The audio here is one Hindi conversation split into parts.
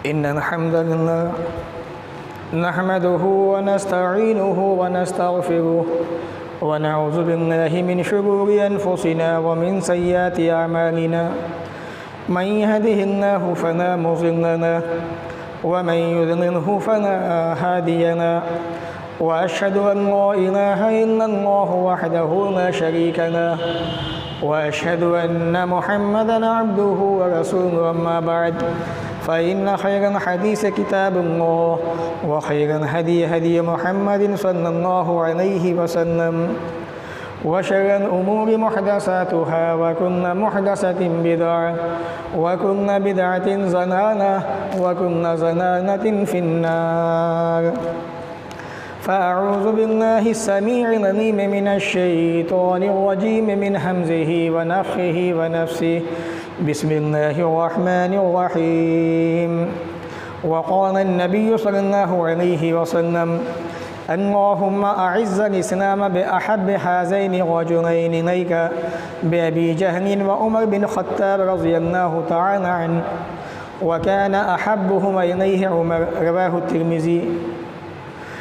इन्नल हम्दलिल्लाह नहमदुहु व नस्तईनुहु व नस्तगफिरुहु व नऊज़ु बिल्लाहि मिन शुरूरि अनफुसिना व मिन सय्यिआति अअमालिना मन यहदिहिल्लाहु फला मुज़िल्ल लहु व मन युज़लिल्हु फला हादिय लहु व अशहदु अन ला इलाहा इल्लल्लाहु वहदहु ला शरीका लहु व अशहदु अन्न मुहम्मदन अब्दुहु व रसूलुहु अम्मा बअद फ़इन्न खैरल हदीस किताबुल्लाह व खैरल हदी हदी मुहम्मदिन सल्लल्लाहु अलैहि वसल्लम व शर्रल उमूरि मुहदसातुहा व कुल्लु मुहदसतिन बिदअह व कुल्लु बिदअतिन ज़लालह व कुल्लु ज़लालतिन फिन्नार। फ़अऊज़ु बिल्लाहि अस्समीइल अलीम मिनश शैतानिर रजीम मिन हम्ज़िहि व नफ़्ख़िहि व नफ़्सिहि। बिस्मिल्लाहिर्रहमानिर्रहीम। वक़ाल अन्नबिय्यु सल्लल्लाहु अलैहि वसल्लम अल्लाहुम्मा अइज़्ज़िल इस्लाम बिअहब्बि हाज़ैनि रजुलैनि इलैका बिअबी जहल व उमर बिन ख़त्ताब रज़ियल्लाहु तआला अन्हु व कान अहब्बुहुमा इलैहि उमर। रवाहु तिर्मिज़ी।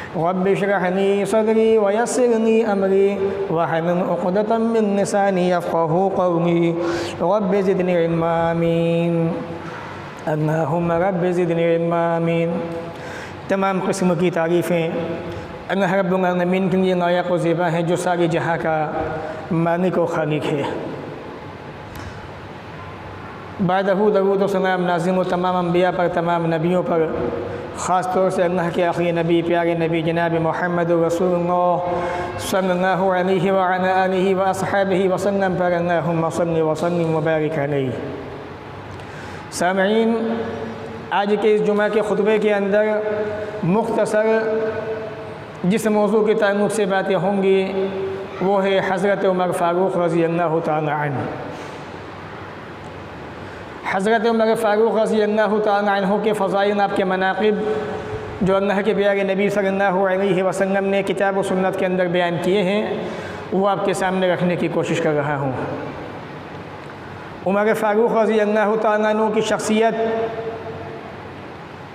रब्बि इश्रह ली सदरी व यस्सिर ली अमरी वहलुल उक़दतम मिन लिसानी यफ़क़हू क़ौली रब्बि ज़िदनी इल्मा। आमीन। अल्लाहुम्मा रब्बि ज़िदनी इल्मा। आमीन। तमाम किस्म की तारीफ़ें अल्लाह रब्बुल आलमीन के लिए लायक़ व ज़ेबा हैं, जो सारे जहाँ का मालिक व खालिक है। बादहू दरूद व सलाम नाज़िल हो तमाम अम्बिया पर, तमाम नबियों पर, ख़ास तौर से अल्लाह के आखिरी नबी, प्यारे नबी जनाब मोहम्मद रसूलुल्लाह सल्लल्लाहु अलैहि व अला आलिहि व अस्हाबिहि वसल्लम पर। अल्लाहुम्मा सल्लि व सल्लिम व बारिक अलैहि। सामईन, आज के इस जुमा के खुतबे के अंदर मुख्तसर जिस मौजू के ताल्लुक़ से बातें होंगी वो है हज़रत उमर फ़ारूक़ रज़ियल्लाहु तआला अन्हु। हज़रत उमर फ़ारूक़ रज़ियल्लाहु तआला अन्हु के फ़ज़ाइल, आपके मनाक़िब जो अल्लाह के प्यारे नबी सल्लल्लाहु अलैहि वसल्लम ने किताब व सुन्नत के अंदर बयान किए हैं, वो आपके सामने रखने की कोशिश कर रहा हूँ। उमर फ़ारूक़ रज़ियल्लाहु तआला अन्हु की शख्सियत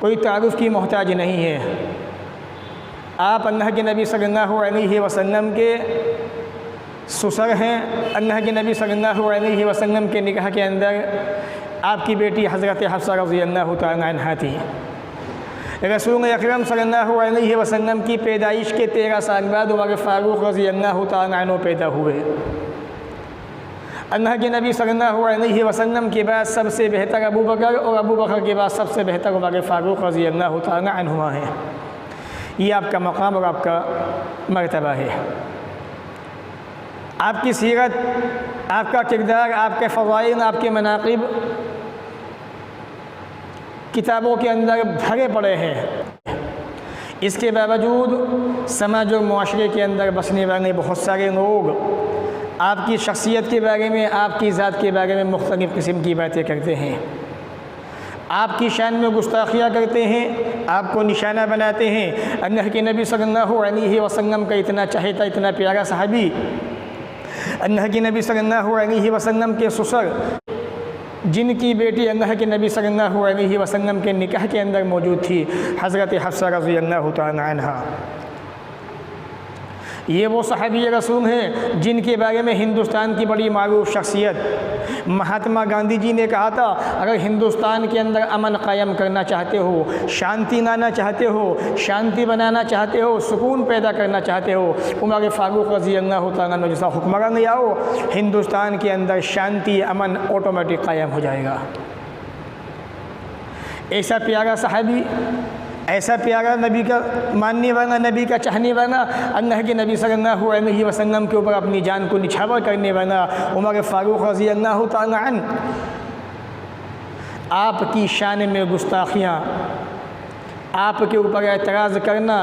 कोई तारुफ़ की मोहताज नहीं है। आप अल्लाह के नबी सल्लल्लाहु अलैहि वसल्लम के ससुर हैं। अल्लाह के नबी सल्लल्लाहु अलैहि वसल्लम के निकाह के अंदर आपकी बेटी हज़रत हफ्सा रज़ियल्लाहु तआला अन्हा थी। रसूल अकरम सल्लल्लाहु अलैहि वसल्लम की पैदाइश के 13 साल बाद उमर फ़ारूक़ रज़ियल्लाहु तआला अन्हु पैदा हुए। अल्लाह के नबी सल्लल्लाहु अलैहि वसल्लम के बाद सबसे बेहतर अबू बकर और अबू बकर के बाद सबसे बेहतर उमर फ़ारूक़ रज़ियल्लाहु तआला अन्हुमा है। ये आपका मकाम और आपका मर्तबा है। आपकी सीरत, आपका किरदार, आपके फ़ज़ाइल, आपके मनाक़िब किताबों के अंदर भरे पड़े हैं। इसके बावजूद समाज और मुआशरे के अंदर बसने वाले बहुत सारे लोग आपकी शख्सियत के बारे में, आपकी ज़ात के बारे में मुख्तलिफ़ किस्म की बातें करते हैं, आपकी शान में गुस्ताखियाँ करते हैं, आपको निशाना बनाते हैं। अल्लाह के नबी सल्लल्लाहु अलैहि वसल्लम का इतना चहेता, इतना प्यारा सहाबी, अल्लाह के नबी सल्लल्लाहु अलैहि वसल्लम के ससुर, जिनकी बेटी अल्लाह के नबी सल्लल्लाहु अलैहि वसल्लम के निकाह के अंदर मौजूद थी, हज़रत हफ्सा रज़ियल्लाहु तआला अन्हा। ये वो सहाबी रसूल हैं जिनके बारे में हिंदुस्तान की बड़ी मारूफ शख्सियत महात्मा गांधी जी ने कहा था, अगर हिंदुस्तान के अंदर अमन कायम करना चाहते हो, शांति लाना चाहते हो, शांति बनाना चाहते हो, सुकून पैदा करना चाहते हो, उमर फ़ारूक़ रज़ियल्लाहु तआला अन्हु जैसा हुक्मरान ले आओ, हिंदुस्तान के अंदर शांति अमन ऑटोमेटिक कायम हो जाएगा। ऐसा प्यारा सहाबी, ऐसा प्यारा नबी का मानने वाला, नबी का चाहने वाला, अल्लाह के नबी सल्लल्लाहु अलैहि वसल्लम के ऊपर अपनी जान को निछावर करने वाला उमर फ़ारूक़ रज़ियल्लाहु तआला अन्हु, आपकी शान में गुस्ताखियाँ, आपके ऊपर एतराज़ करना,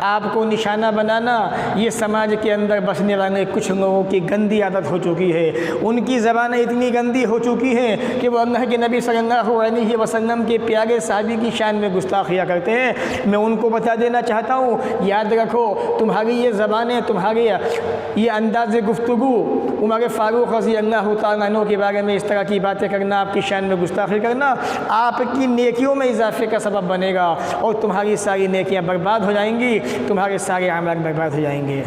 आपको निशाना बनाना, ये समाज के अंदर बसने वाले कुछ लोगों की गंदी आदत हो चुकी है। उनकी ज़बानें इतनी गंदी हो चुकी हैं कि वो अल्लाह के नबी सल्लल्लाहु अलैहि वसल्लम के प्यारे साहबी की शान में गुस्ताखियाँ करते हैं। मैं उनको बता देना चाहता हूँ, याद रखो, तुम्हारी ये ज़बानें, तुम्हारी ये अंदाज़ गुफ्तगू उमर फ़ारूक रज़ी अल्लाह तआला अन्हु के बारे में इस तरह की बातें करना, आपकी शान में गुस्ताखी करना, आपकी नेकियों में इजाफे का सबब बनेगा और तुम्हारी सारी नेकियां बर्बाद हो जाएंगी, तुम्हारे सारे अमाल बर्बाद हो जाएंगे।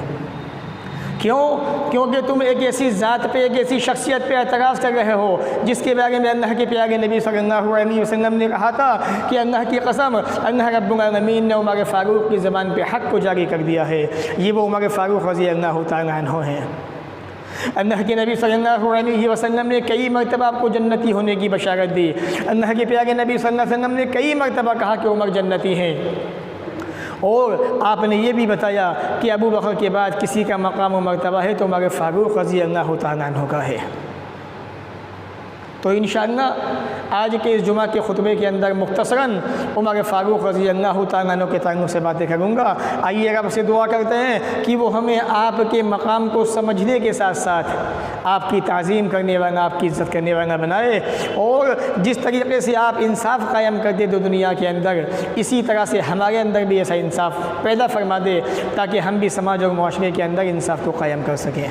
क्यों? क्योंकि तुम एक ऐसी ज़ात पे, एक ऐसी शख्सियत पे एतराज़ कर रहे हो जिसके बारे में अल्लाह के प्यारे नबी सल्लल्लाहु अलैहि वसल्लम ने कहा था कि अल्लाह की कसम, अल्लाह रब्बुल आलमीन ने उमर फ़ारूक की ज़बान पे हक़ को जारी कर दिया है। ये वो उमर फ़ारूक रज़ी अल्लाह तआला अन्हु हैं। अल्लाह के नबी सल्लल्लाहु अलैहि वसल्लम ने कई मरतबा आपको जन्नती होने की बशारत दी। अल्लाह के प्यारे नबी सल्लल्लाहु अलैहि वसल्लम ने कई मरतबा कहा कि उमर जन्नती हैं, और आपने ये भी बताया कि अबू बकर के बाद किसी का मकाम और मरतबा है तो उमर फ़ारूक रज़ी अल्लाह तआला अन्हु का है। तो इंशाअल्लाह आज के इस जुमा के खुतबे के अंदर मुख्तसरन उमर फ़ारूक रज़ी अल्लाह तआला अन्हु के ताल्लुक़ से बातें करूँगा। आइए रब से दुआ करते हैं कि वो हमें आपके मकाम को समझने के साथ साथ आपकी ताज़ीम करने वाला, आपकी इज़्ज़त करने वाला बनाए, और जिस तरीके से आप इंसाफ कायम करते दो दुनिया के अंदर, इसी तरह से हमारे अंदर भी ऐसा इंसाफ पैदा फरमा दे ताकि हम भी समाज और मुआशरे के अंदर इंसाफ को कायम कर सकें।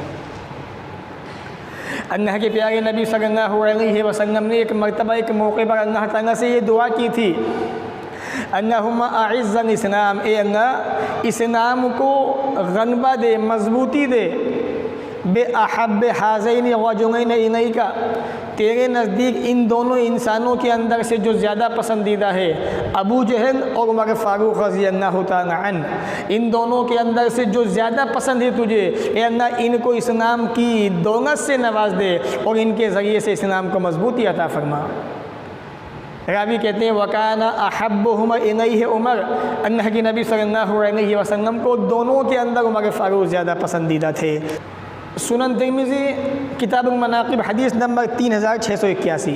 अल्लाह के प्यारे नबी सल्लल्लाहु अलैहि वसल्लम ने एक मरतबा एक मौके पर अल्लाह ताला से ये दुआ की थी, अल्लाहुम्मा अइज़्ज़ल इस्लाम, ए अल्लाह इस्लाम को गलबा दे, मजबूती दे, बे अहब्ब हाज़ैन वजुनैन इलैका, तेरे नज़दीक इन दोनों इंसानों के अंदर से जो ज़्यादा पसंदीदा है, अबू जहल और उमर फ़ारूक रज़ी अल्लाह तआला अन्हु, इन दोनों के अंदर से जो ज़्यादा पसंद है तुझे, ए अल्लाह इनको इस्लाम की दौलत से नवाज दे और इनके ज़रिए से इस्लाम को मजबूती अता फरमा। रावी कहते हैं वकाना अहब्बुहुम इलैहि उमर, अल्लाह के नबी सल्लल्लाहु अलैहि वसल्लम को दोनों के अंदर उमर फ़ारूक ज़्यादा पसंदीदा थे। सुनन तिर्मिज़ी किताबुल मनाक़िब हदीस नंबर 3681।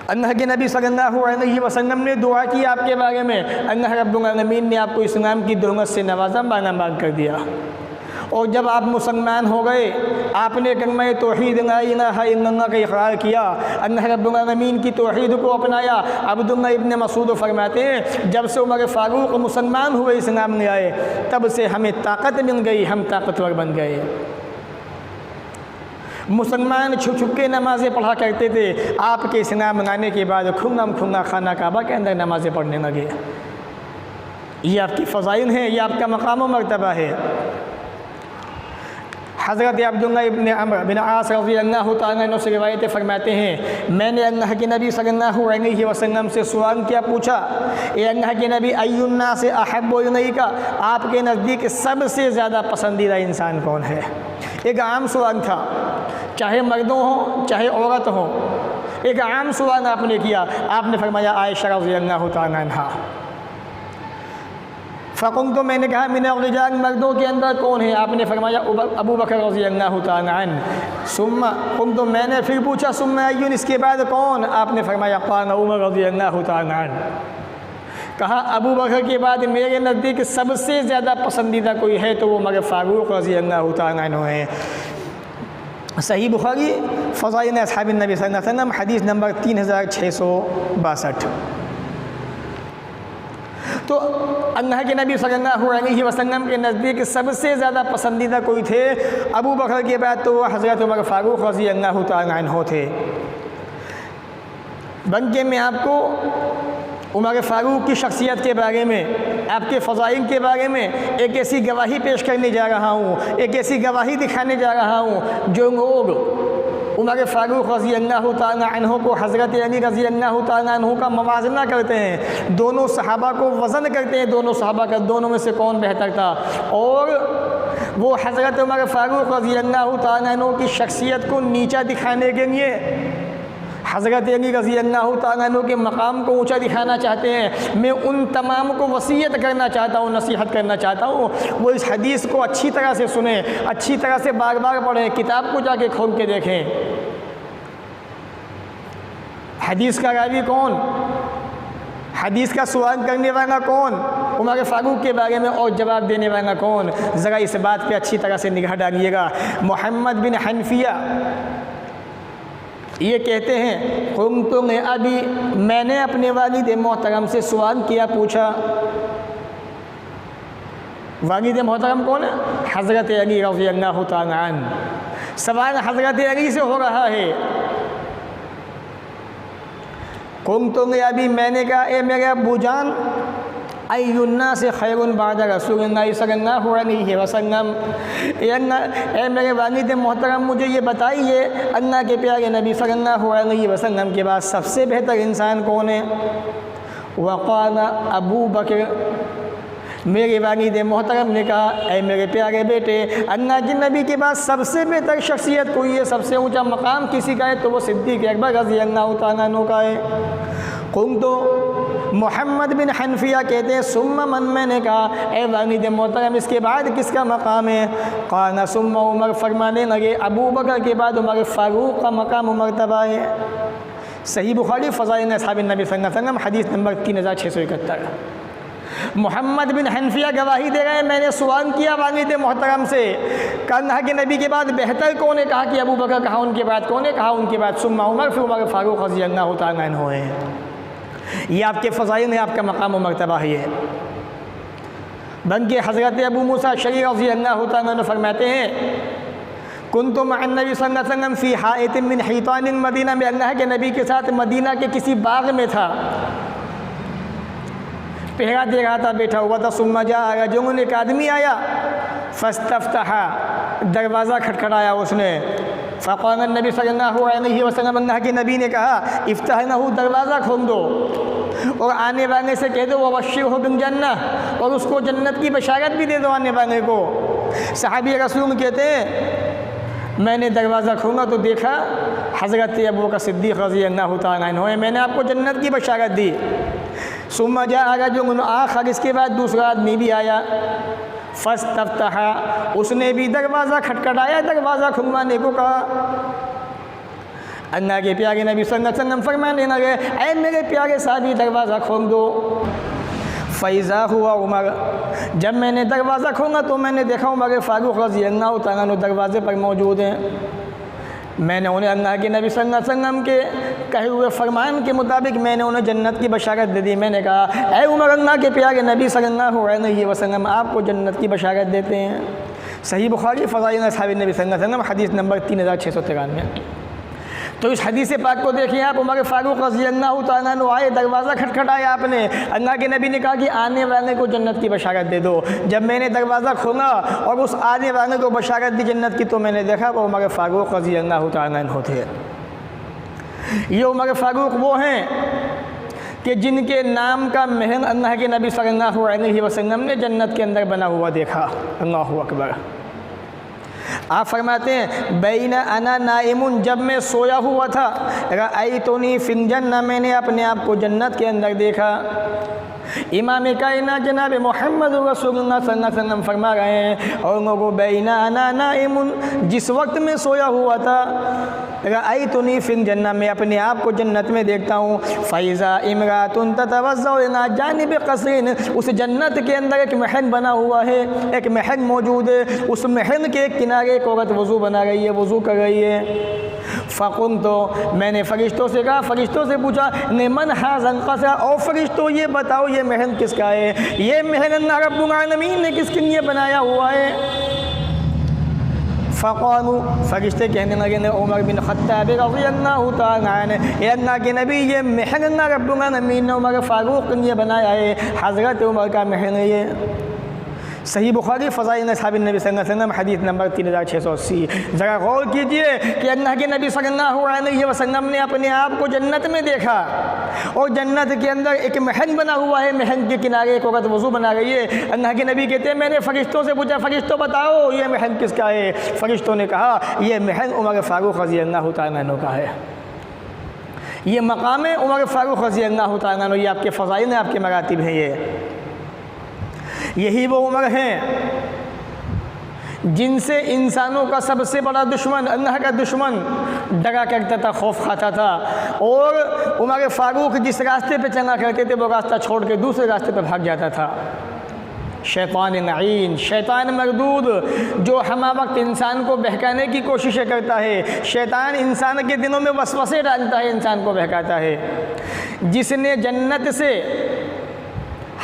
अल्लाह के नबी सल्लल्लाहु अलैहि वसल्लम ने दुआ की आपके बारे में, अल्लाह रब्बुल आलमीन ने आपको इस्लाम की दौलत से नवाजा, बानाबाग कर दिया, और जब आप मुसलमान हो गए, आपने कलमा तौहीद ला इलाहा इल्लल्लाह का इक़रार किया, अल्लाह रब्बुल आलमीन की तौहीद को अपनाया। अब्दुल्लाह इब्न मसूद फरमाते हैं, जब से उमर फ़ारूक मुसलमान हुए, इस्लाम ले आए, तब से हमें ताकत मिल गई, हम ताकतवर बन गए। मुसलमान छुप छुप के नमाज़ें पढ़ा करते थे, आपके इस्लाम लाने के बाद खुल्लम खुल्ला खाना काबा के अंदर नमाज़ें पढ़ने लगे। ये आपकी फ़ज़ाइल हैं, ये आपका मकाम व मर्तबा है। हज़रत अब्दुल्लाह इब्न अम्र बिन आस रज़ी अल्लाह तआला अन्हु से रिवायतें फरमाते हैं, मैंने अल्लाह के नबी सल्लल्लाहु अलैहि वसल्लम से सवाल किया, पूछा, ए अल्लाह के नबी अय्युन्नास से अहब्बु इलैका, आपके नज़दीक सबसे ज़्यादा पसंदीदा इंसान कौन है? एक आम सवाल था, चाहे मर्दों हों चाहे औरत हों, एक आम सवाल आपने किया। आपने फरमाया आयशा रज़ी अल्लाह तआला अन्हा। फ़कुम, तो मैंने कहा मिनर रिजाल, मर्दों के अंदर कौन है? आपने फरमाया अबू बकर रज़ी अल्लाह तआला अन्हु। सुम्मा कुम, तो मैंने फिर पूछा सुम्मा अय्युन, इसके बाद कौन? आपने फरमाया क़ाल उमर रज़ी अल्लाह तआला अन्हु। कहा अबू बकर के बाद मेरे नज़दीक सबसे ज़्यादा पसंदीदा कोई है तो वो उमर फ़ारूक रज़ी अल्लाह तआला अन्हु है। सही बुखारी फ़ज़ाइल अस्हाबिन नबी सल्लल्लाहु अलैहि वसल्लम हदीस नंबर 3662। तो अल्लाह के नबी सल्लल्लाहु अलैहि वसल्लम के नज़दीक सबसे ज़्यादा पसंदीदा कोई थे, अबू बकर के बाद तो हज़रत उमर फ़ारूक रज़ी अल्लाह तआला अन्हु थे। बल्कि मैं आपको उमर फ़ारूक की शख्सियत के बारे में, आपके फ़ज़ाइल के बारे में एक ऐसी गवाही पेश करने जा रहा हूँ, एक ऐसी गवाही दिखाने जा रहा हूँ, जो लोग उमर फ़ारूक रज़ी अल्लाह तआला अन्हु को हज़रत अली रज़ी अल्लाह तआला अन्हु का मवाज़ना करते हैं, दोनों सहाबा को वज़न करते हैं, दोनों सहाबा का दोनों में से कौन बेहतर था, और वो हज़रत उमर फ़ारूक रज़ी अल्लाह तआला अन्हु की शख्सियत को नीचा दिखाने के लिए हज़रत अली रज़ी अल्लाह तआला अन्हु के मकाम को ऊंचा दिखाना चाहते हैं। मैं उन तमाम को वसीयत करना चाहता हूँ, नसीहत करना चाहता हूँ, वो इस हदीस को अच्छी तरह से सुने, अच्छी तरह से बार बार पढ़ें, किताब को जाके खोल के देखें। हदीस का रावी कौन? हदीस का सवाल करने वाला कौन? उमर फ़ारूक के बारे में, और जवाब देने वाला कौन? ज़रा इस बात पे अच्छी तरह से निगाह डालिएगा। मोहम्मद बिन हनफिया ये कहते हैं, कुन्तु अभी मैंने अपने वालिद मोहतरम से सवाल किया, पूछा। वालिद मोहतरम कौन है? हज़रत अली रज़ी अल्लाह तआला अन्हु। सवाल हज़रत अली से हो रहा है। कुन्तु अभी मैंने कहा, ए मेरे अब्बू जान, अय्युन्ना से खैरुन बादा रसूलुल्लाह सल्लल्लाहु अलैहि वसल्लम, ए मेरे वालिद मोहतरम मुझे ये बताइए, अल्लाह के प्यारे नबी सल्लल्लाहु अलैहि वसल्लम के बाद सबसे बेहतर इंसान कौन है? वक़ाल अबू बकर, मेरे वालिद मोहतरम ने कहा, ऐ मेरे प्यारे बेटे, अल्लाह के नबी के बाद सबसे बेहतर शख्सियत कोई है, सबसे ऊंचा मकाम किसी का है तो वो सिद्दीक़ अकबर रज़ी अल्लाह तआला अन्हु का है। कुन्तु मोहम्मद बिन हनफिया कहते हैं, सुम्मा मन, मैंने कहा, ए वालिद मोहतरम इसके बाद किसका मकाम है? क़ाला सुम्मा उमर, फरमाने लगे अबू बकर के बाद उमर फ़ारूक का मकाम मरतबा है। सही बुखारी फ़ज़ाइल अस्हाब नबी सल्लल्लाहु अलैहि वसल्लम हदीस नंबर 3671। मोहम्मद बिन हनफिया गवाही दे रहे हैं, मैंने सवाल किया वालिद मोहतरम से, कहा कि नबी के बाद बेहतर कौन है? कहा कि अबू बकर। कहा उनके बाद कौन है? कहा उनके बाद सुम्मा उमर, फिर उमर फ़ारूक रज़ी अल्लाह तआला अन्हु है। ये आपके फ़ज़ाइल में आपका मकाम व मर्तबा है। बल्कि हज़रत अबू मूसा शरी रज़ी अल्लाह तआला अन्हु फरमाते हैं, कुन्तु मअन नबी सल्लल्लाहु अलैहि वसल्लम फ़ी हाइतिन मिन हितानिल मदीना, में अल्लाह के नबी के साथ मदीना के किसी बाग में था, पहरा दे रहा था, बैठा हुआ था। सुम्मा जाअ रजुलन, एक आदमी आया, फस्तफ्तहा, दरवाज़ा खटखटाया उसने। फ़क़ाल नबी सल्लल्लाहु अलैहि वसल्लम, अल्लाह के नबी ने कहा, इफ्तहनहु, दरवाज़ा खोल दो, और आने वाले से कह दो वबश्शिरहु बिल जन्नह, और उसको जन्नत की बशारत भी दे दो आने वाले को। सहाबी रसूल कहते हैं, मैंने दरवाज़ा खोला तो देखा हज़रत अबू बकर सिद्दीक़ रज़ी अल्लाह तआला अन्हु है, मैंने आपको जन्नत की बशारत दी। सुम्मा जाअ रजुलन आखर, इसके बाद दूसरा आदमी भी आया, फस्तफ्तहा, उसने भी दरवाज़ा खटखटाया, दरवाज़ा खुलवाने को कहा। अल्लाह के प्यारे नबी सल्लल्लाहु अलैहि वसल्लम फरमाने लगे, ऐ मेरे प्यारे साहबी दरवाज़ा खोल दो। फ़ैज़ा हुआ उमर, जब मैंने दरवाज़ा खोला तो मैंने देखा उमर फ़ारूक रज़ी अल्लाह तआला अन्हु दरवाज़े पर मौजूद हैं। मैंने उन्हें अल्लाह के नबी सल्लल्लाहु अलैहि वसल्लम के कहे हुए फरमान के मुताबिक मैंने उन्हें जन्नत की बशारत दे दी। मैंने कहा, ऐ उमर, अल्लाह के प्यारे नबी सल्लल्लाहु अलैहि वसल्लम आपको जन्नत की बशारत देते हैं। सही बुखारी फ़ज़ाइल अस्हाब नबी सल्लल्लाहु अलैहि वसल्लम हदीस नंबर 3693। तो इस हदीस पाक को देखिए आप, उमर फ़ारूक रज़ी अल्लाह तआला अन्हु आए, दरवाज़ा खटखटाया आपने, अल्लाह के नबी ने कहा कि आने वाले को जन्नत की बशारत दे दो। जब मैंने दरवाज़ा खोला और उस आने वाले को बशारत दी जन्नत की, तो मैंने देखा वो उमर फ़ारूक रज़ी अल्लाह तआला अन्हु थे। ये उमर फ़ारूक वो हैं कि जिनके नाम का महल अल्लाह के नबी सल्लल्लाहु अलैहि वसल्लम ने जन्नत के अंदर बना हुआ देखा। अल्लाहु अकबर। आप फरमाते हैं, बैना अना नाइमुन, जब मैं सोया हुआ था, रअयतुनी फिल जन्नह, मैंने अपने आप को जन्नत के अंदर देखा। इमाम कायनात जनाब मोहम्मद रसूलुल्लाह सल्लल्लाहु अलैहि वसल्लम फरमा रहे हैं, और लोगों बैना अना नाइमुन, जिस वक्त मैं सोया हुआ था, रअयतुनी फिल जन्नह, मैं अपने आप को जन्नत में देखता हूँ। फ़ैज़ा इमरातुन ततवज़्ज़उ इला जानिब क़स्रिन, उस जन्नत के अंदर एक महल बना हुआ है, एक महल मौजूद है, उस महल के किनारे एक औरत वज़ू बना रही है, वज़ू कर रही है। फ़कुम, तो मैंने फ़रिश्तों से कहा, फ़रिश्तों से पूछा, निमन हाज़ल क़स्र, और फ़रिश्तों ये बताओ ये महल किसका है? ये महल अल्लाह रब्बुल आलमीन ने किसके लिए बनाया हुआ है? फ़क़ालू, फ़रिश्ते कहने लगे, ने उमर बिन ख़त्ताब रज़ी अल्लाह तआला अन्हु, ये अल्लाह के नबी, ये महल अल्लाह रब्बुल आलमीन ने उमर फ़ारूक के लिए बनाया है, हज़रत उमर का महल है ये। सही बुखारी फ़ज़ाइल अस्हाब नबी सल्लल्लाहु अलैहि वसल्लम हदीस नंबर 3680। ज़रा गौर कीजिए कि अल्लाह के नबी सल्लल्लाहु अलैहि वसल्लम ने अपने आप को जन्नत में देखा, और जन्नत के अंदर एक महल बना हुआ है, महल के किनारे एक औरत वज़ू बना रही है। अल्लाह के नबी कहते हैं, मैंने फ़रिश्तों से पूछा, फ़रिश्तों बताओ ये महल किसका है? फ़रिश्तों ने कहा, ये महल उमर फ़ारूक रज़ी अल्लाह तआला अन्हु का है। ये मकाम है उमर फ़ारूक रज़ी अल्लाह तआला अन्हु, ये आपके फ़ज़ाइल हैं, आपके मरातिब हैं। यही वो उमर हैं जिनसे इंसानों का सबसे बड़ा दुश्मन, अल्लाह का दुश्मन डरा करता था, खौफ खाता था। और उमर फ़ारूक जिस रास्ते पे चला करते थे वो रास्ता छोड़ के दूसरे रास्ते पे भाग जाता था। शैतान नईन, शैतान मरदूद, जो हम वक्त इंसान को बहकाने की कोशिश करता है। शैतान इंसान के दिनों में वसवसे डालता है, इंसान को बहकाता है। जिसने जन्नत से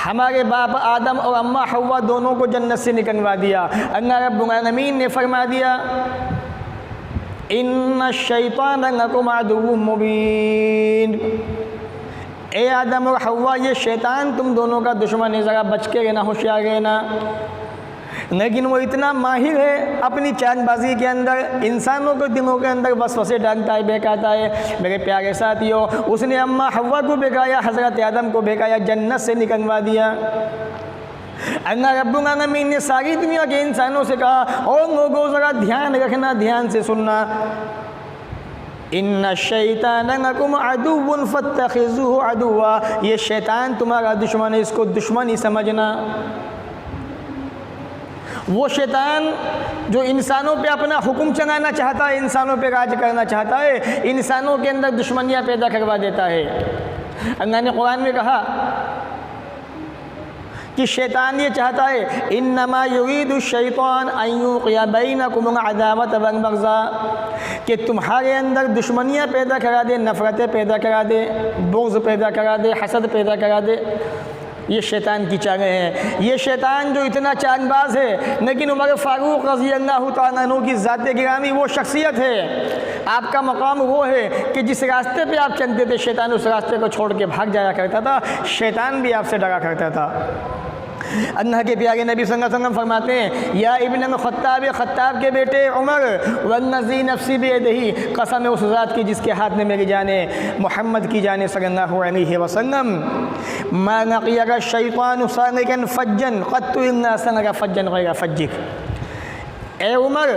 हमारे बाप आदम और अम्मा हव्वा दोनों को जन्नत से निकलवा दिया। अल्लाह रब्बुल आलमीन ने फरमा दिया, इन्ना शैतान लकुम अदुव्वुम मुबीन, ए आदम और हव्वा ये शैतान तुम दोनों का दुश्मन है, ज़रा बच के रहना, होशियार रहना। लेकिन वो इतना माहिर है अपनी चालबाजी के अंदर, इंसानों के दिलों के अंदर वसवसे डालता है, बहकाता है। मेरे प्यारे साथियों, उसने अम्मा हव्वा को बहकाया, हज़रत आदम को बहकाया, जन्नत से निकलवा दिया। अल्लाह रब्बुल आलमीन ने सारी दुनिया के इंसानों से कहा, और लोगों ज़रा ध्यान रखना, ध्यान से सुनना, इन्ना शैतान लकुम अदुव्वुन फत्तखिज़ूहु अदुव्वा, ये शैतान तुम्हारा दुश्मन है, इसको दुश्मन ही समझना। वो शैतान जो इंसानों पे अपना हुक्म चलाना चाहता है, इंसानों पे राज करना चाहता है, इंसानों के अंदर दुश्मनियाँ पैदा करवा देता है। अल्लाह ने कुरान में कहा कि शैतान ये चाहता है, इन्नमा युरीदु शैतान अन युक़िया बैनकुम अदावत वल बग़ज़ा, कि तुम्हारे अंदर दुश्मनियाँ पैदा करा दे, नफ़रतें पैदा करा दे, बुग़्ज़ पैदा करा दे, हसद पैदा करा दे। ये शैतान की चालें हैं। ये शैतान जो इतना चालबाज है, लेकिन उमर फ़ारूक रज़ी अल्लाह तआला अन्हु की ज़ात गिरामी वो शख्सियत है, आपका मकाम वो है कि जिस रास्ते पे आप चलते थे शैतान उस रास्ते को छोड़ के भाग जाया करता था। शैतान भी आपसे डरा करता था। अल्लाह के प्यारे नबी सल्लल्लाहु अलैहि वसल्लम फरमाते हैं, या इब्न ख़त्ताब, ख़त्ताब के बेटे उमर, वन्नज़ी नफ़्सी बियदिही, कसम है उस ज़ात की जिसके हाथ में मेरी जान है, मोहम्मद की जान सल्लल्लाहु अलैहि वसल्लम, मा लक़ियका शैतानु सालिकन फ़ज्जन क़त्तु इल्ला सलका फ़ज्जन ग़ैरा फ़ज्जिक। ए उमर,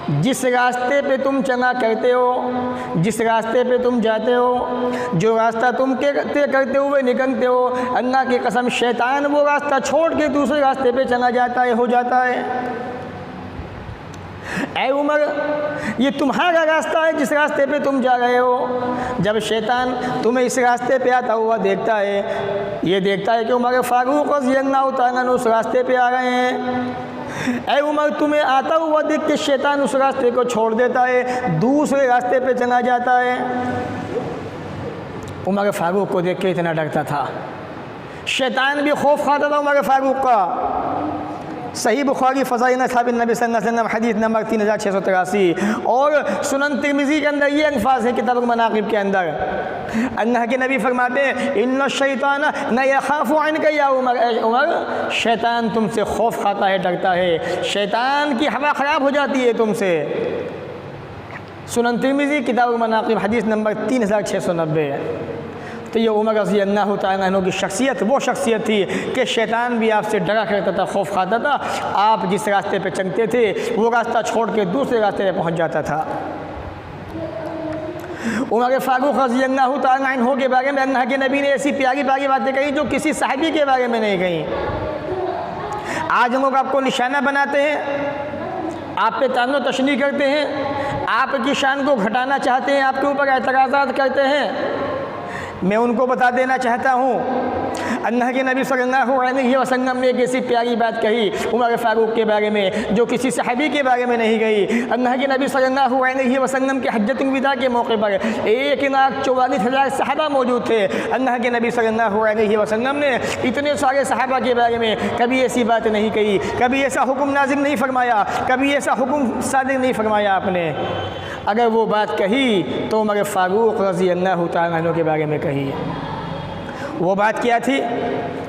जिस रास्ते पे तुम चला करते हो, जिस रास्ते पे तुम जाते हो, जो रास्ता तुम करते हुए निकलते हो, अल्लाह की कसम शैतान वो रास्ता छोड़ के दूसरे रास्ते पे चला जाता है, हो जाता है। ऐ उमर, ये तुम्हारा रास्ता है जिस रास्ते पे तुम जा रहे हो। जब शैतान तुम्हें इस रास्ते पे आता हुआ देखता है, ये देखता है कि उमर फ़ारूक रज़ी अल्लाह तआला अन्हु उस रास्ते पे आ रहे हैं, ऐ उमर तुम्हें आता हुआ देख के शैतान उस रास्ते को छोड़ देता है, दूसरे रास्ते पे चला जाता है। उमर फ़ारूक को देख के इतना डरता था, शैतान भी खौफ खाता था उमर फ़ारूक का। सही बुखारी फ़ज़ाइल असहाबिन नबी सल्लल्लाहु अलैहि वसल्लम हदीस नंबर 3683 और सुनन तिर्मिज़ी के अंदर ये अल्फाज है किताबुल मनाक़िब के अंदर, अल्लाह के नबी फरमाते हैं, इन्ना शैतान न यख़ाफ़ु अन्का या उमर, उमर शैतान तुमसे खौफ खाता है, डरता है, शैतान की हवा ख़राब हो जाती है तुमसे। सुनन तिर्मिज़ी किताबुल मनाक़िब हदीस नंबर 3690। तो ये उमर रज़ी अल्लाह तआला अन्हु की शख्सियत वो शख्सियत थी कि शैतान भी आपसे डरा करता था, खौफ खाता था। आप जिस रास्ते पे चलते थे वो रास्ता छोड़ के दूसरे रास्ते पे पहुंच जाता था। उमर फ़ारूक रज़ी अल्लाह तआला अन्हु के बारे में अल्लाह के नबी ने ऐसी प्यारी प्यारी बातें कही जो किसी सहाबी के बारे में नहीं कही। आज लोग आपको निशाना बनाते हैं, आप पे तानो तशनी करते हैं, आपकी शान को घटाना चाहते हैं, आपके ऊपर एतराज़ात करते हैं। मैं उनको बता देना चाहता हूँ, अल्लाह के नबी सल्लल्लाहु अलैहि वसल्लम ने एक ऐसी प्यारी बात कही उमर फ़ारूक के बारे में जो किसी सहाबी के बारे में नहीं कही। अल्लाह के नबी सल्लल्लाहु अलैहि वसल्लम के हज्जतुल विदा के मौके पर 1,44,000 सहाबा मौजूद थे। अल्लाह के नबी सल्लल्लाहु अलैहि वसल्लम ने इतने सारे सहाबा के बारे में कभी ऐसी बात नहीं कही, कभी ऐसा हुक्म नाज़िल नहीं फरमाया, कभी ऐसा हुक्म सादिर नहीं फरमाया आपने। अगर वो बात कही तो उमर फ़ारूक रज़ी अल्लाह तआला अन्हु के बारे में कही। वो बात क्या थी?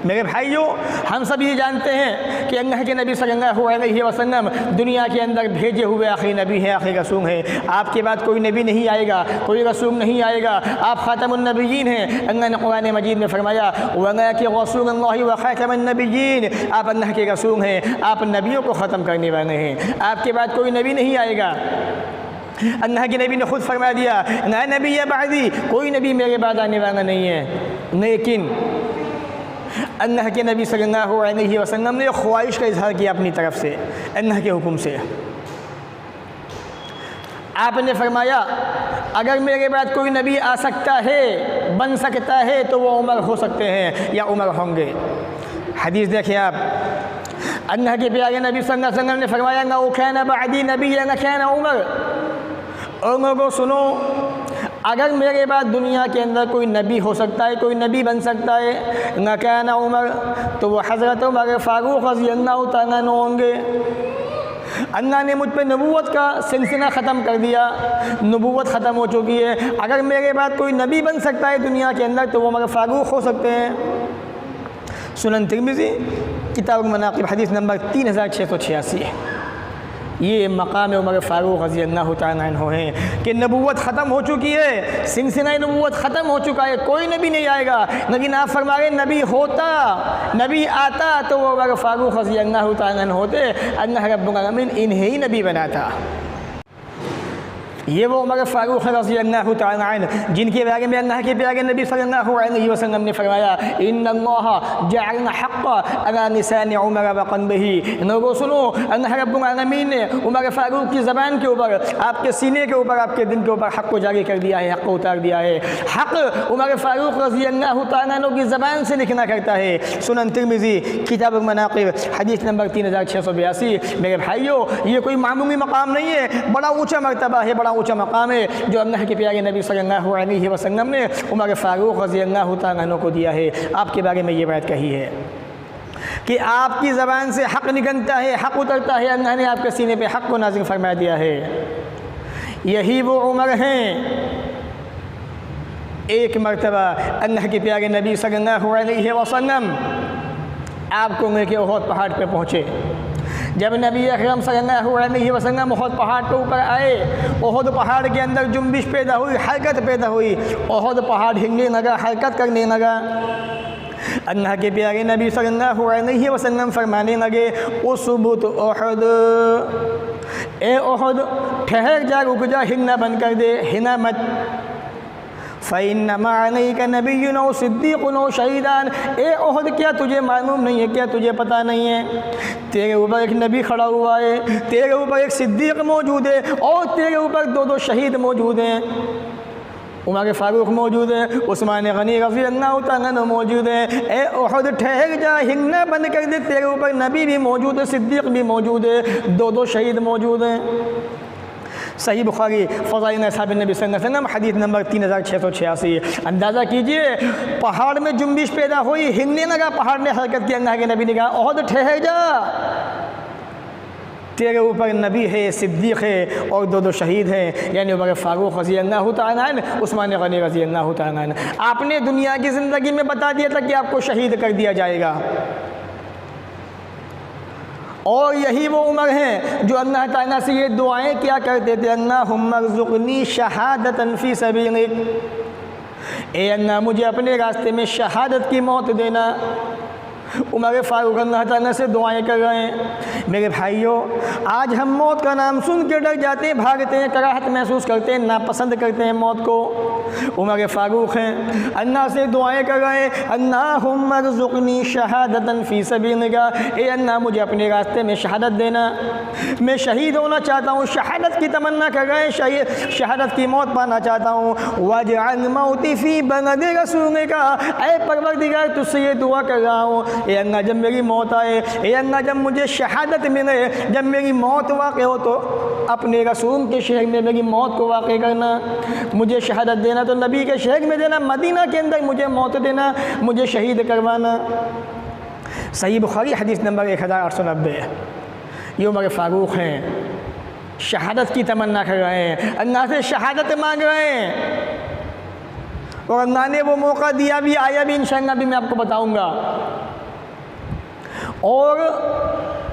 मेरे भाइयों, हम सब ये जानते हैं कि अल्लाह के नबी सल्लल्लाहु अलैहि वसल्लम दुनिया के अंदर भेजे हुए आखिरी नबी हैं, आखिरी रसूल हैं। आपके बाद कोई नबी नहीं आएगा, कोई रसूल नहीं आएगा, आप ख़ातमुन नबिय्यीन हैं। अल्लाह ने कुरान मजीद में फरमाया, वलाकि रसूलुल्लाहि व ख़ातमुन नबिय्यीन, आप अल्लाह के रसूल हैं, आप नबियों को ख़त्म करने वाले हैं, आपके बाद कोई नबी नहीं आएगा। अल्लाह के नबी ने खुद फरमा दिया, ना नबी या बादी, कोई नबी मेरे बाद आने वाला नहीं है। लेकिन अल्लाह के नबी सल्लल्लाहु अलैहि वसल्लम ने ख्वाहिश का इजहार किया अपनी तरफ से अल्लाह के हुक्म से। आपने फरमाया अगर मेरे बाद कोई नबी आ सकता है, बन सकता है, तो वो उमर हो सकते हैं या उमर होंगे। हदीस देखिए आप, अल्लाह के प्यारे नबी सल्लल्लाहु अलैहि वसल्लम ने फरमाया ना कैन बअदी नबी ना कैन उमर। और लोगों सुनो, अगर मेरे बाद दुनिया के अंदर कोई नबी हो सकता है, कोई नबी बन सकता है, ना कैन उमर, तो वो हज़रत उमर फ़ारूक़ रज़ियल्लाहु तआला अन्हु होंगे। अल्लाह ने मुझ पे नबूवत का सिलसिला ख़त्म कर दिया, नबूवत ख़त्म हो चुकी है। अगर मेरे बाद कोई नबी बन सकता है दुनिया के अंदर, तो वो उमर फ़ारूक़ हो सकते हैं। सुनन तिरमिज़ी किताब मनाक़िब हदीस नंबर 3686। ये मकाम उमर फ़ारूक़ रज़ियल्लाहु तआला अन्हु हैं कि नबूवत ख़त्म हो चुकी है, सिलसिला नबूवत ख़त्म हो चुका है, कोई नबी नहीं आएगा। लेकिन आप फरमा रहे नबी होता, नबी आता, तो वो उमर फ़ारूक़ रज़ियल्लाहु तआला अन्हु होते। अल्लाह रब्बुल आलमीन इन्हें ही नबी बनाता। ये वो उमर फ़ारूक़ रज़ियल्लाहु तआला अन्हु जिनके बारे में अल्लाह के प्यारे नबी सल्लल्लाहु अलैहि वसल्लम ने फरमाया इन्नल्लाह जअलना हक़्क़ अला लिसानि उमर व क़ल्बिही। लोगों सुनो, अल्लाह रब्बुल आलमीन ने उमर फ़ारूक़ की ज़बान के ऊपर, आपके सीने के ऊपर, आपके दिल के ऊपर हक़ को जारी कर दिया है, हक़ को उतार दिया है। हक़ उमर फ़ारूक़ रज़ियल्लाहु तआला अन्हु की ज़बान से लिखना करता है। सुनन तिरमिज़ी किताब मनाक़िब हदीस नंबर 3682। मेरे भाइयों, ये कोई मामूली मकाम नहीं है, बड़ा ऊँचा मरतबा है, बड़ा ऊँचा मकाम है जो अल्लाह के प्यारे नबी सल्लल्लाहु अलैहि वसल्लम ने उमर फ़ारूक़ रज़ियल्लाहु तआला अन्हु को दिया है। आपके बारे में ये बात कही है कि आपकी ज़बान से हक़ निकलता है, हक़ उतरता है। अल्लाह ने आपके सीने पे हक़ को नाज़िल फरमा दिया है। यही वो उमर हैं। एक मरतबा अल्लाह के प्यारे नबी सल्लल्लाहु अलैहि वसल्लम आपको लेके उहद पहाड़ पे पहुँचे। जब नबी अकरम सल्लल्लाहु अलैहि वसल्लम उहद पहाड़ के ऊपर आए, उहद पहाड़ के अंदर जुम्बिश पैदा हुई, हरकत पैदा हुई। उहद पहाड़ हिलने लगा, हरकत करने लगा। अल्लाह के प्यारे नबी सल्लल्लाहु अलैहि वसल्लम फरमाने लगे उसबुत उहद, ए उहद ठहर जा, रुक जा, हिलना बंद कर दे, हिलना मत। फ़इन्नमा अलैका नबिय्युन औ सिद्दीक़ुन औ शहीदान। ए उहद, क्या तुझे मालूम नहीं है, क्या तुझे पता नहीं है, तेरे ऊपर एक नबी खड़ा हुआ है, तेरे ऊपर एक सिद्दीक़ मौजूद है और तेरे ऊपर दो शहीद मौजूद हैं। उमर फ़ारूक़ मौजूद है, उस्मान गनी रज़ियल्लाहु तआला अन्हु मौजूद है। ए उहद ठहर जा, हिलना बंद कर दे, तेरे ऊपर नबी भी मौजूद है, सिद्दीक़ भी मौजूद है, दो शहीद मौजूद हैं। सही बुखारी फ़ज़ाइल असहाब नबी सल्लल्लाहु अलैहि वसल्लम हदीस नंबर 3686। अंदाज़ा कीजिए, पहाड़ में जुम्बिश पैदा हुई, हिलने लगा, पहाड़ ने हरकत की। अल्लाह के नबी ने कहा उहद ठहर जा, तेरे ऊपर नबी है, सिद्दीक़ है और दो शहीद हैं, यानी उमर फ़ारूक़ रज़ियल्लाहु तआला अन्हु, उस्मान गनी रज़ियल्लाहु तआला अन्हु। आपने दुनिया की ज़िंदगी में बता दिया था कि आपको शहीद कर दिया जाएगा। और यही वो उमर हैं जो अल्लाह ताला से ये दुआएं क्या करते थे, अल्लाहुम्मा रज़ुक़नी शहादतन फ़ी सबीलिक। ए अल्लाह, मुझे अपने रास्ते में शहादत की मौत देना। उमर फ़ारूक़ अल्लाह ताला से दुआएं कर रहे हैं। मेरे भाइयों, आज हम मौत का नाम सुन के डर जाते हैं, भागते हैं, कराहत महसूस करते हैं, नापसंद करते हैं मौत को। उमर फ़ारूक़ हैं, अल्लाह से दुआएं कर रहे हैं, अल्लाहुम्मा रज़ुक़नी शहादतन फ़ी सबीलिका। ए अल्लाह, मुझे अपने रास्ते में शहादत देना, मैं शहीद होना चाहता हूँ, शहादत की तमन्ना कर रहे हैं, शहादत की मौत पाना चाहता हूँ। वजअल मौती फ़ी बलदि रसूलिका। ऐ परवरदिगार, तुझसे ये दुआ कर रहा हूँ, ए अल्लाह, जब मेरी मौत आए, ए अल्लाह, जब मुझे शहादत मिले, जब मेरी मौत वाक़ हो, तो अपने रसूल के शहर में मेरी मौत को वाक़ करना। मुझे शहादत देना तो नबी के शहर में देना, मदीना के अंदर मुझे मौत देना, मुझे शहीद करवाना। सही बुखारी हदीस नंबर 1890। ये उमर फ़ारूक़ हैं, शहादत की तमन्ना कर रहे हैं, अल्लाह से शहादत मांग रहे हैं और अल्लाह ने वो मौका दिया भी, आया भी, इंशाअल्लाह भी मैं आपको बताऊँगा। और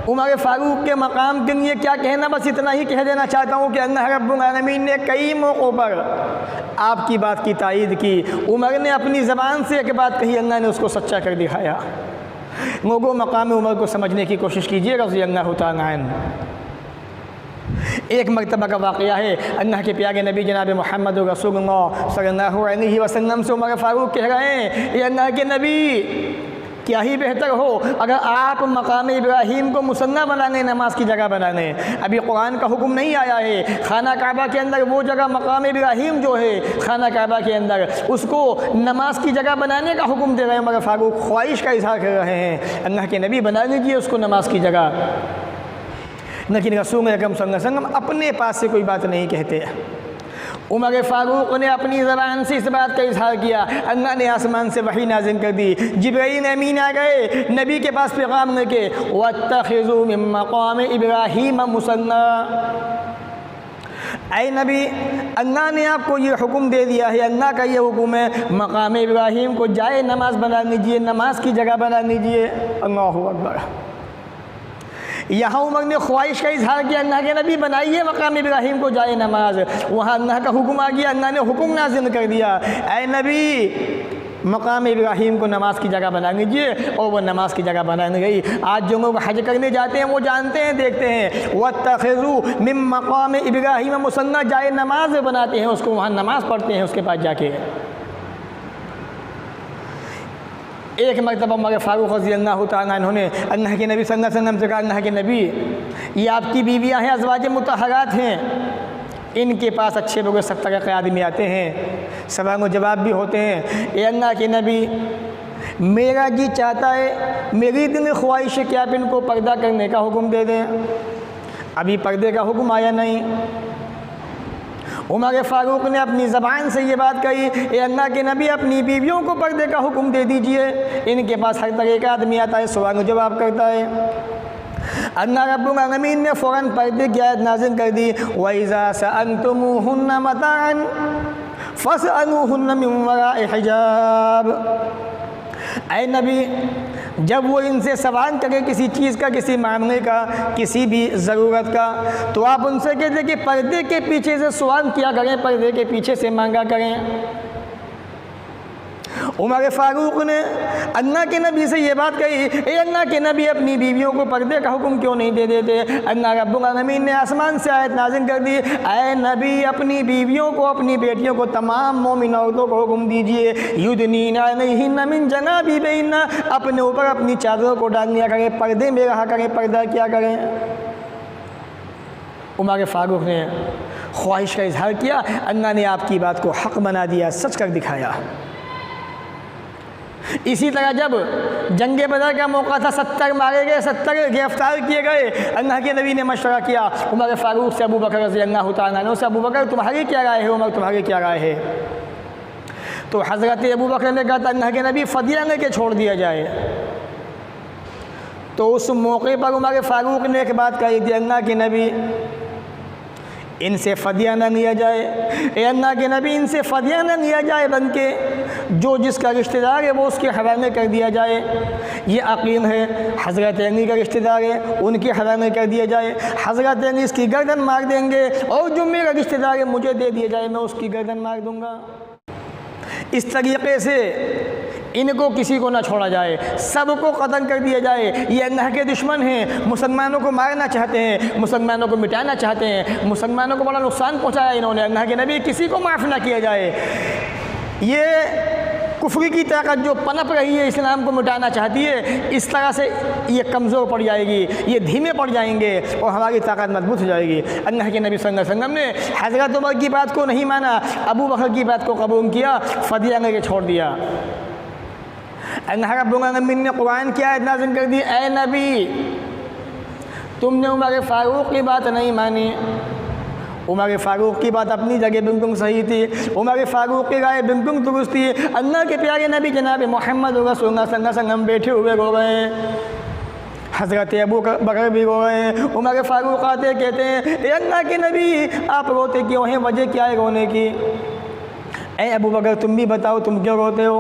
उमर फ़ारूक़ के मकाम के लिए क्या कहना, बस इतना ही कह देना चाहता हूँ कि अल्लाह रब्बुल आलमीन ने कई मौक़ों पर आपकी बात की तायीद की। उमर ने अपनी ज़बान से एक बात कही, अल्लाह ने उसको सच्चा कर दिखाया। लोगों, मकाम उमर को समझने की कोशिश कीजिए रज़ियल्लाहु तआला अन्हु। एक मरतबा का वाक़या है, अल्लाह के प्यारे नबी जनाब मोहम्मद रसूलुल्लाह सल्लल्लाहु अलैहि वसल्लम से उमर फ़ारूक़ कह रहे हैं, ये अल्लाह के नबी, क्या ही बेहतर हो अगर आप मकाम इब्राहीम को मुसन्ना बनाने, नमाज की जगह बनाने। अभी कुरान का हुक्म नहीं आया है, खाना काबा के अंदर वो जगह मकाम इब्राहीम जो है खाना काबा के अंदर, उसको नमाज की जगह बनाने का हुक्म दे रहे हैं, मगर फारूक ख्वाहिश का इजहार कर रहे हैं अल्लाह के नबी बना लीजिए उसको नमाज की जगह। लेकिन रसूल अकरम सल्लल्लाहु अलैहि वसल्लम अपने पास से कोई बात नहीं कहते। उमर फारूक ने अपनी ज़बान से इस बात का इजहार किया, अल्लाह ने आसमान से वही नाज़िल कर दी, जिब्राईल अमीन आ गए नबी के पास पैगाम लेके, वत्तखिज़ू मिन मक़ाम इब्राहीम मुसन्ना। ऐ नबी, अल्लाह ने आपको ये हुक्म दे दिया है, अल्लाह का ये हुक्म है, मकाम इब्राहीम को जाए नमाज बना लीजिए, नमाज की जगह बना लीजिए। अल्लाहु अकबर। यहाँ उमर ने ख्वाहिश का इजहार किया, अल्लाह के नबी बनाइए मकाम इब्राहीम को जाए नमाज। वहाँ अल्लाह का हुक्म आ गया, अल्लाह ने हुक्म नाज़िल कर दिया, ऐ नबी मकाम इब्राहीम को नमाज की जगह बना लीजिए, और वो नमाज की जगह बनाने गई। आज जो लोग हज करने जाते हैं वो जानते हैं, देखते हैं, वत्तखिज़ू मिन मकाम इब्राहीम मुसन्ना, जाए नमाज बनाते हैं उसको, वहाँ नमाज पढ़ते हैं उसके पास जाके। एक मरतबा मगर फ़ारूक रज़ी अल्लाह तआला अन्हु ने अल्लाह के नबी सल्लल्लाहु अलैहि वसल्लम से कहा, अल्लाह के नबी, ये आपकी बीवियाँ हैं, अज़वाज मुतहरात हैं, इनके पास अच्छे बुरे सब तरह के आदमी आते हैं, सवाल व जवाब भी होते हैं। ए अल्लाह के नबी, मेरा जी चाहता है, मेरी दिल ख्वाहिश है कि आप इनको पर्दा करने का हुक्म दे दें। अभी पर्दे का हुक्म आया नहीं। उमर फारूक ने अपनी ज़बान से ये बात कही, ए अल्लाह के नबी, अपनी बीवियों को पर्दे का हुक्म दे दीजिए, इनके पास हर तरह का आदमी आता है, सवाल जवाब करता है। अल्लाह रब्बुल आलमीन ने फ़ौरन पर्दे की आयत नाज़िल कर दी, वइज़ा सअल्तुमूहुन्ना मताअन फस्अलूहुन्ना मिन वराइ हिजाब। ऐ नबी, जब वो इनसे सवाल करें किसी चीज़ का, किसी मामले का, किसी भी ज़रूरत का, तो आप उनसे कहते कि पर्दे के पीछे से सवाल किया करें, पर्दे के पीछे से मांगा करें। उमर फारूक ने अल्लाह के नबी से ये बात कही, ए अल्लाह के नबी, अपनी बीवियों को पर्दे का हुक्म क्यों नहीं दे देते? अल्लाह रब्बुल आलमीन ने आसमान से आयत नाज़िल कर दी, ऐ नबी, अपनी बीवियों को, अपनी बेटियों को, तमाम मोमिन औरतों को हुक्म दीजिए, युदनीना अलैहिन्ना मिन जनाबिबिहिन्ना, अपने ऊपर अपनी चादरों को डाल लिया करें, पर्दे में रहा करें, पर्दा किया करें। उमर फारूक ने ख्वाहिश का इजहार किया, अल्लाह ने आपकी बात को हक़ बना दिया, सच कर दिखाया। इसी तरह जब जंग बदर का मौका था, 70 मारे गए, 70 गिरफ्तार किए गए, अल्लाह के नबी ने मशवरा किया उमर फारूक से, अबू बकर रज़ी अल्लाह तआला अन्हु से, अबू बकर तुम्हारी क्या राय है, उमर तुम्हारी क्या राय है? तो हज़रत अबू बकर ने कहा, अल्लाह के नबी, फ़दिया लेके छोड़ दिया जाए। तो उस मौके पर उमर फारूक ने एक बात कही थी, अल्लाह के नबी, इनसे फ़दिया न लिया जाए, ए अल्लाह के नबी, इनसे फ़दिया न लिया जाए, बल्कि जो जिसका रिश्तेदार है वो उसके हवाले कर दिया जाए। ये अक़ील है, हज़रत अली का रिश्तेदार है, उनके हवाले कर दिया जाए, हज़रत अली इसकी गर्दन मार देंगे, और जो मेरा रिश्तेदार है मुझे दे दिया जाए, मैं उसकी गर्दन मार दूँगा। इस तरीक़े से इनको किसी को ना छोड़ा जाए, सबको क़त्ल कर दिया जाए। ये अल्लाह के दुश्मन हैं, मुसलमानों को मारना चाहते हैं, मुसलमानों को मिटाना चाहते हैं, मुसलमानों को बड़ा नुकसान पहुँचाया इन्होंने। अल्लाह के नबी, किसी को माफ़ ना किया जाए। ये कुफ्र की ताकत जो पनप रही है, इस्लाम को मिटाना चाहती है, इस तरह से ये कमज़ोर पड़ जाएगी, ये धीमे पड़ जाएंगे और हमारी ताकत मजबूत हो जाएगी। अल्लाह के नबी सल्लल्लाहु अलैहि वसल्लम ने हज़रत उमर की बात को नहीं माना, अबू बकर की बात को कबूल किया, फ़दिया लेके छोड़ दिया। अल्लाह रब्बुल आलमीन ने कुरान की आयत नाज़िल कर दी, ऐ नबी, तुमने उमर फ़ारूक की बात नहीं मानी। उमर फ़ारूक की बात अपनी जगह बिल्कुल सही थी, उमर फ़ारूक की राय बिल्कुल दुरुस्त थी। अल्लाह के प्यारे नबी जनाब मोहम्मद रसूलुल्लाह सल्लल्लाहु अलैहि वसल्लम बैठे हुए रो रहे हैं, हज़रत अबू बकर भी रो रहे हैं। उमर फ़ारूक आते कहते हैं, ए अल्लाह के नबी, आप रोते क्यों हैं, वजह क्या है रोने की? ए अबू बकर, तुम भी बताओ, तुम क्यों रोते हो?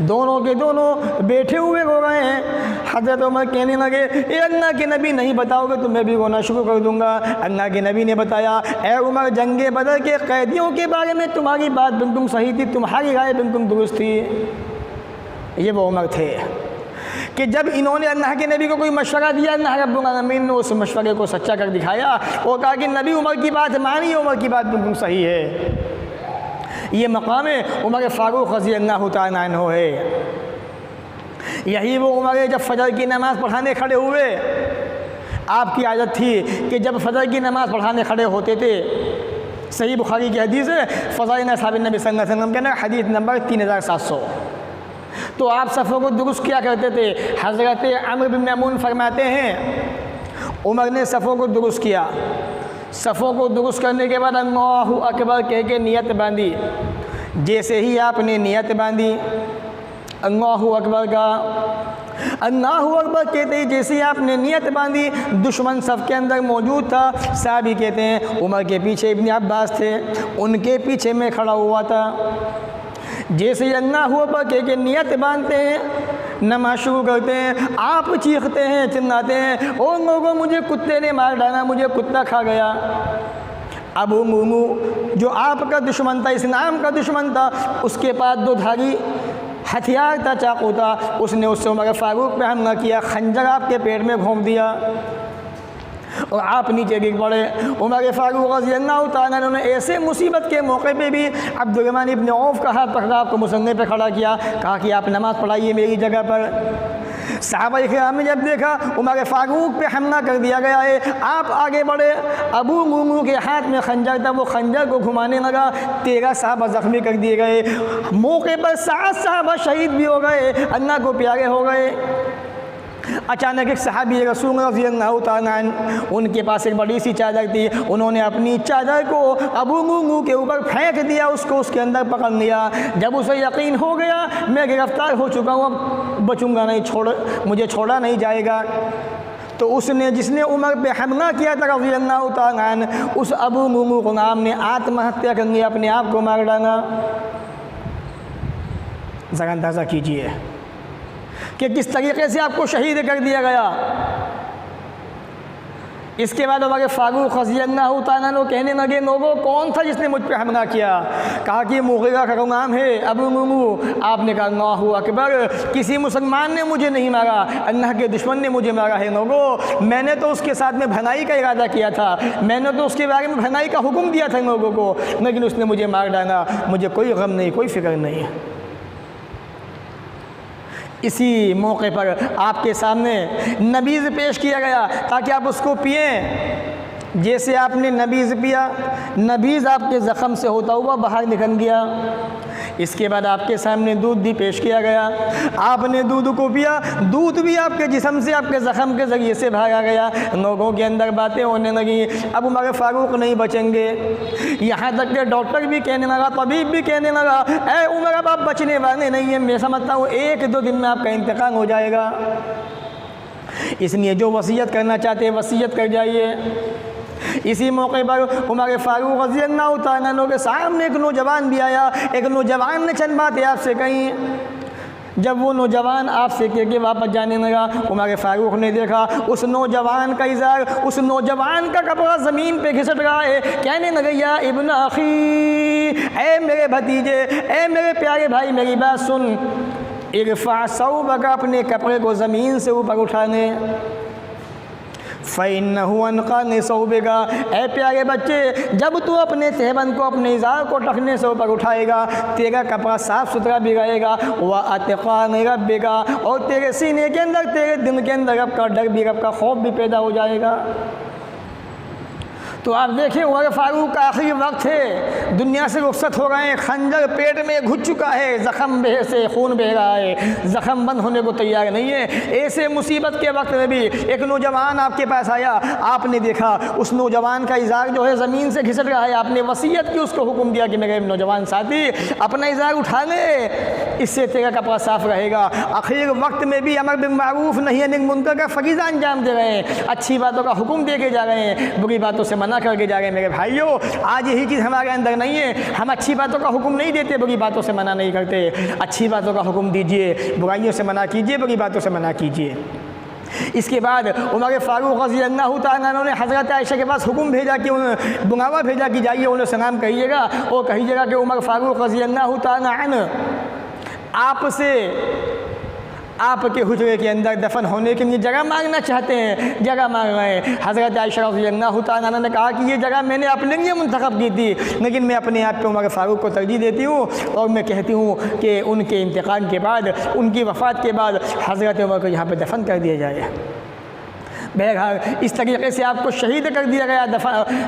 दोनों के दोनों बैठे हुए रो रहे हैं। हज़रत उमर कहने लगे, ए अल्लाह के नबी, नहीं बताओगे तो मैं भी रोना शुरू कर दूंगा। अल्लाह के नबी ने बताया, ए उमर, जंग बदर के कैदियों के बारे में तुम्हारी बात बिल्कुल सही थी, तुम्हारी राय बिल्कुल दुरुस्त थी। ये वो उमर थे कि जब इन्होंने अल्लाह के नबी को कोई मशवरा दिया, अल्लाह रब्बुल आलमीन ने उस मशवरे को सच्चा कर दिखाया और कहा कि नबी उमर की बात मानी, उमर की बात बिल्कुल सही है। ये मकाम उमर फ़ारूक रज़ी अल्लाह तआला अन्हु है। यही वो उमर जब फजर की नमाज़ पढ़ाने खड़े हुए, आपकी आदत थी कि जब फजर की नमाज़ पढ़ाने खड़े होते थे, सही बुखारी की हदीस है, फ़ज़ाइल असहाब नबी सल्लल्लाहु अलैहि वसल्लम के ना हदीस नंबर 3700, तो आप सफ़ों को दुरुस्त क्या करते थे। हज़रत अम्र बिन ममून फरमाते हैं उमर ने सफ़ों को दुरुस्त किया। सफ़ों को दुरुस्त करने के बाद अल्लाहु अकबर कह के नियत बांधी। जैसे ही आपने नियत बांधी अल्लाहु अकबर का, अल्लाहु अकबर कहते ही जैसे ही आपने नियत बांधी, दुश्मन सफ़ के अंदर मौजूद था। साहबी कहते हैं उमर के पीछे इब्न अब्बास थे, उनके पीछे मैं खड़ा हुआ था। जैसे ही अल्लाहु अकबर कह के नियत बांधते हैं, नमाज शुरू करते हैं, आप चीखते हैं, चिल्लाते हैं, ओ लोगों मुझे कुत्ते ने मार डाला, मुझे कुत्ता खा गया। अबू मुमू जो आपका दुश्मन था, इस्लाम का दुश्मन था, उसके पास दो धारी हथियार था, चाकू था, उसने उससे उमर फ़ारूक पे हमला किया, खंजर आपके पेट में घोंप दिया और आप नीचे गिर पड़े। उमर फ़ारूक रज़ियल्लाहु तआला ने ऐसे मुसीबत के मौके पे भी अब्दुर्रहमान इब्न औफ का हाथ पकड़ा, आपको मुसन्ने पे खड़ा किया, कहा कि आप नमाज़ पढ़ाइए मेरी जगह पर। सहाबाए किराम ने जब देखा उमर फ़ारूक पे हमला कर दिया गया है, आप आगे बढ़े, अबू मुमू के हाथ में खंजर था, वो खंजर को घुमाने लगा, 13 साहबा ज़ख्मी कर दिए गए। मौके पर 7 साहबा शहीद भी हो गए, अल्लाह को प्यारे हो गए। अचानक एक सहाबी रसूल रज़ियल्लाहु तआला अन्हु, उनके पास एक बड़ी सी चादर थी, उन्होंने अपनी चादर को अबू मुमू के ऊपर फेंक दिया, उसको उसके अंदर पकड़ लिया। जब उसे यकीन हो गया मैं गिरफ्तार हो चुका हूँ, अब बचूंगा नहीं, मुझे छोड़ा नहीं जाएगा, तो उसने जिसने उमर पे हमला किया था रज़ियल्लाहु तआला अन्हु, उस अबू मुमू को नाम ने आत्महत्या कर लिया, अपने आप को मार डाला। ज़रा अंदाज़ा कीजिए कि किस तरीके से आपको शहीद कर दिया गया। इसके बाद उमर फ़ारूक रज़ियल्लाहु तआला अन्हु कहने लगे लोगों कौन था जिसने मुझ पे हमला किया। कहा कि मुग़ीरा का नाम है अबू मुमू। आपने कहा अल्लाहु अकबर, किसी मुसलमान ने मुझे नहीं मारा, अल्लाह के दुश्मन ने मुझे मारा है। लोगों मैंने तो उसके साथ में भलाई का इरादा किया था, मैंने तो उसके बारे में भलाई का हुक्म दिया था लोगों को, लेकिन उसने मुझे मार डाला, मुझे कोई गम नहीं, कोई फ़िक्र नहीं। इसी मौके पर आपके सामने नबीज़ पेश किया गया ताकि आप उसको पिएं। जैसे आपने नबीज़ पिया, नबीज़ आपके ज़ख़म से होता हुआ बाहर निकल गया। इसके बाद आपके सामने दूध भी पेश किया गया, आपने दूध को पिया, दूध भी आपके जिस्म से आपके ज़ख़म के ज़रिए से बाहर आ गया। लोगों के अंदर बातें होने लगी, अब उमर फ़ारूक नहीं बचेंगे। यहाँ तक कि डॉक्टर भी कहने लगा, तबीब भी कहने लगा, ऐ उमर अब आप बचने वाले नहीं हैं, मैं समझता हूँ 1-2 दिन में आपका इंतकाल हो जाएगा। इसलिए जो वसीयत करना चाहते हैं वसीयत कर जाइए। इसी मौके पर उमर फ़ारूक रज़ियल्लाहु तआला अन्हु के सामने एक नौजवान भी आया। एक नौजवान ने चंद बातें आपसे कही। जब वो नौजवान आपसे कह के वापस जाने लगा, उमर फ़ारूक ने देखा उस नौजवान का इज़ार, उस नौजवान का कपड़ा ज़मीन पे घिसट रहा है। कहने लगे या इब्न अख़ी, ऐ मेरे भतीजे, ऐ मेरे प्यारे भाई मेरी बात सुन, इरफ़ा सौबक, अपने कपड़े को ज़मीन से ऊपर उठाने, फ़इन्नहु अनक़ा सौबेगा। ऐ प्यारे बच्चे, जब तू अपने तहबंद को, अपने इज़ार को टखने से ऊपर उठाएगा, तेरा कपड़ा साफ़ सुथरा भी रहेगा, व अतक़ा रब्बिका, और तेरे सीने के अंदर, तेरे दिल के अंदर रब का डर भी, रब का खौफ भी पैदा हो जाएगा। तो आप देखिए उमर फ़ारूक का आखिरी वक्त है, दुनिया से रुखसत हो गए हैं, खंजर पेट में घुस चुका है, ज़ख़म बह से खून बह रहा है, ज़ख़म बंद होने को तैयार नहीं है। ऐसे मुसीबत के वक्त में भी एक नौजवान आपके पास आया, आपने देखा उस नौजवान का इज़ार जो है ज़मीन से घिसट रहा है, आपने वसीयत की, उसको हुक्म दिया कि मेरे नौजवान साथी अपना इज़ार उठा ले, इससे तेरा कपड़ा साफ़ रहेगा। आखिर वक्त में भी अमर बिल मारूफ़ नही अनिल मुनकर का फ़रीज़ा अंजाम दे रहे हैं, अच्छी बातों का हुक्म दे के जा रहे हैं, बुरी बातों से मना करके जा रहे हैं। मेरे भाइयों, आज यही चीज़ हमारे अंदर नहीं है, हम अच्छी बातों का हुक्म नहीं देते, बुरी बातों से मना नहीं करते। अच्छी बातों का हुक्म दीजिए, बुराइयों से मना कीजिए, बुरी बातों से मना कीजिए। इसके बाद उमर फ़ारूक रज़ियल्लाहु तआला अन्हु ने हज़रत आयशा के पास हुक्म भेजा कि बुलावा भेजा कि जाइए उन्हें सलाम कहिएगा और कहिएगा कि उमर फ़ारूक रज़ियल्लाहु तआला अन्हु आपसे आपके हुजरे के अंदर दफन होने के लिए जगह मांगना चाहते हैं, जगह मांग रहे हैं। हज़रत आयशा रज़ियल्लाहु तआला अन्हा ने कहा कि ये जगह मैंने अपने लिए मुंतखब की थी, लेकिन मैं अपने आप पे उमर फ़ारूक को तरजीह देती हूँ और मैं कहती हूँ कि उनके इंतकाल के बाद, उनकी वफ़ात के बाद हज़रत उमर को यहाँ पर दफन कर दिया जाए। बहरहाल इस तरीके से आपको शहीद कर दिया गया,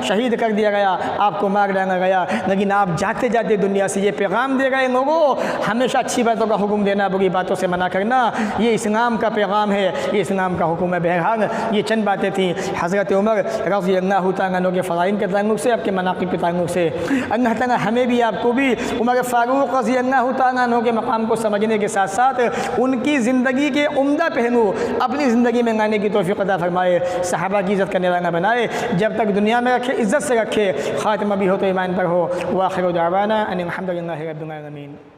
शहीद कर दिया गया, आपको मार डाला गया, लेकिन आप जाते जाते दुनिया से ये पैगाम दे गए लोगों, हमेशा अच्छी बातों का हुक्म देना, बुरी बातों से मना करना, ये इस्लाम का पैगाम है, ये इस्लाम का हुक्म है। बहरहाल ये चंद बातें थी हज़रत उमर रज़ियल्लाहु तआला अन्हु के फ़ज़ाइल के ताल्लुक़ से, आपके मनाक़िब के ताल्लुक़ से। अल्लाह ताला हमें भी आपको भी उमर फ़ारूक रज़ियल्लाहु तआला अन्हु के मकाम को समझने के साथ साथ उनकी ज़िंदगी के उम्दा पहलू अपनी ज़िंदगी में लाने की तौफ़ीक़ अता फरमाए, सहाबा की इज़्ज़त करने वाला बनाए, जब तक दुनिया में रखे इज़्ज़त से रखे, ख़ातिमा भी हो तो ईमान पर हो। व आखिर दावाना अनिल हम्दुलिल्लाहि रब्बिल आलमीन।